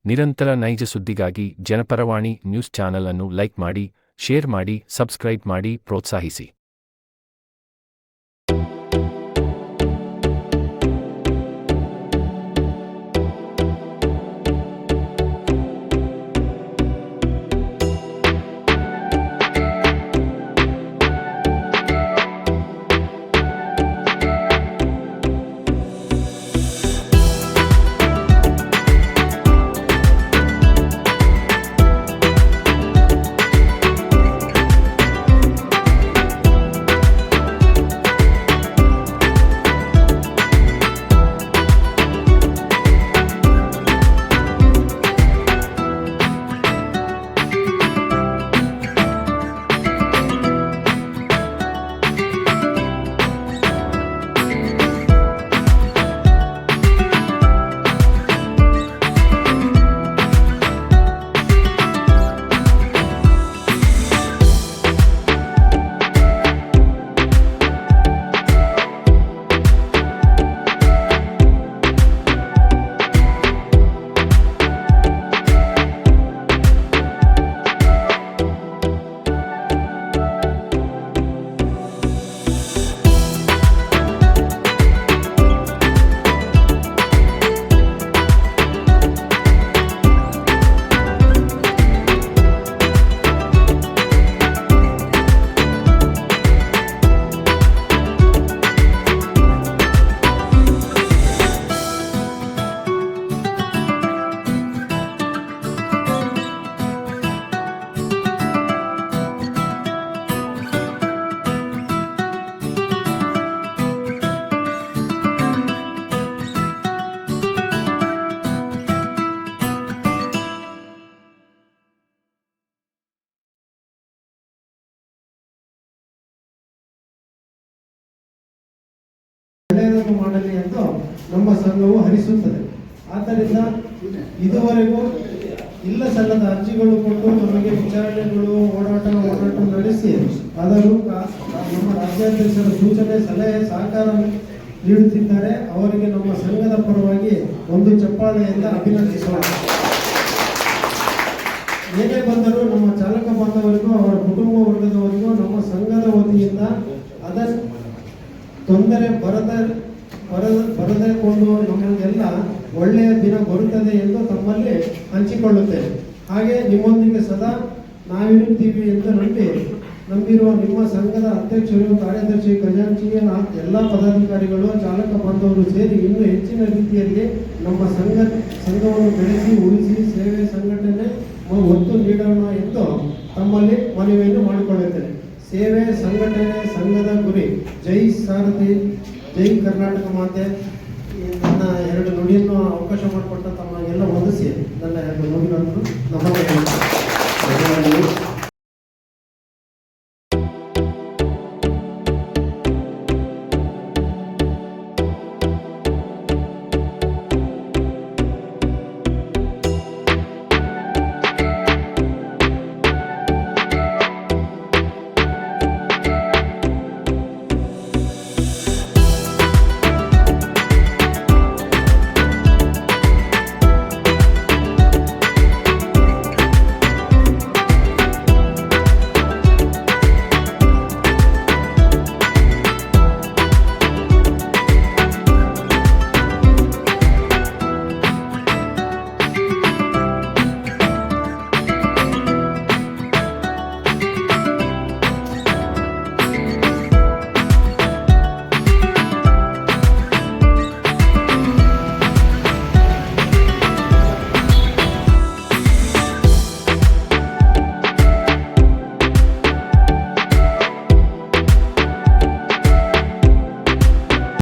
ನಿರಂತರ ನೈಜ ಸುದ್ದಿಗಾಗಿ ಜನಪರವಾಣಿ ನ್ಯೂಸ್ ಚಾನೆಲ್ ಅನ್ನು ಲೈಕ್ ಮಾಡಿ, ಶೇರ್ ಮಾಡಿ, ಸಬ್ಸ್ಕ್ರೈಬ್ ಮಾಡಿ, ಪ್ರೋತ್ಸಾಹಿಸಿ. ಮಾಡಲಿ ಎಂದು ನಮ್ಮ ಸಂಘವು ಹರಿಸುತ್ತದೆ. ಆದ್ದರಿಂದ ಇದುವರೆಗೂ ಇಲ್ಲ ಸಲ್ಲದ ಅರ್ಜಿಗಳು ಕೊಟ್ಟು ನಮಗೆ ವಿಚಾರಣೆಗಳು ಓಡಾಟ ನಡೆಸಿ ಆದರೂ ನಮ್ಮ ರಾಜ್ಯಾಧ್ಯಕ್ಷರ ಸೂಚನೆ, ಸಲಹೆ, ಸಹಕಾರ ನೀಡುತ್ತಿದ್ದಾರೆ. ಅವರಿಗೆ ನಮ್ಮ ಸಂಘದ ಪರವಾಗಿ ಒಂದು ಚಪ್ಪಾಳೆಯಿಂದ ಅಭಿನಂದಿಸೋಣ. ಏನೇ ಬಂದರೂ ನಮ್ಮ ಚಾಲಕ ಬಾಂಧವರಿಗೂ ಅವರ ಕುಟುಂಬ ವರ್ಗದವರಿಗೂ ನಮ್ಮ ಸಂಘದ ವತಿಯಿಂದ ಅದನ್ನು ತೊಂದರೆ ಬರದೇಕೊಂಡು ನಮಗೆಲ್ಲ ಒಳ್ಳೆಯ ದಿನ ಬರುತ್ತದೆ ಎಂದು ತಮ್ಮಲ್ಲಿ ಹಂಚಿಕೊಳ್ಳುತ್ತೇವೆ. ಹಾಗೆ ನಿಮ್ಮೊಂದಿಗೆ ಸದಾ ನಾವಿರುತ್ತೀವಿ ಎಂದು ನಂಬಿರುವ ನಿಮ್ಮ ಸಂಘದ ಅಧ್ಯಕ್ಷರು, ಕಾರ್ಯದರ್ಶಿ, ಖಜಾಂಚಿ, ಎಲ್ಲ ಪದಾಧಿಕಾರಿಗಳು, ಚಾಲಕ ಬಾಂಧವರು ಸೇರಿ ಇನ್ನೂ ಹೆಚ್ಚಿನ ರೀತಿಯಲ್ಲಿ ನಮ್ಮ ಸಂಘವನ್ನು ಬೆಳೆಸಿ, ಉಳಿಸಿ, ಸೇವೆ, ಸಂಘಟನೆ ಒತ್ತು ನೀಡೋಣ ಎಂದು ತಮ್ಮಲ್ಲಿ ಮನವಿಯನ್ನು ಮಾಡಿಕೊಳ್ಳುತ್ತೇನೆ. ಸೇವೆ, ಸಂಘಟನೆ, ಸಂಘದ ಗುರಿ. ಜೈ ಸಾರಥಿ, ಜೈ ಕರ್ನಾಟಕ ಮಾತೆ. ನನ್ನ ಎರಡು ನುಡಿಯನ್ನು ಅವಕಾಶ ಮಾಡಿಕೊಟ್ಟ ತಮಗೆಲ್ಲ ವಂದಿಸಿ ನನ್ನ ಎರಡು ನುಡಿಗಳನ್ನು ನಮ್ಮ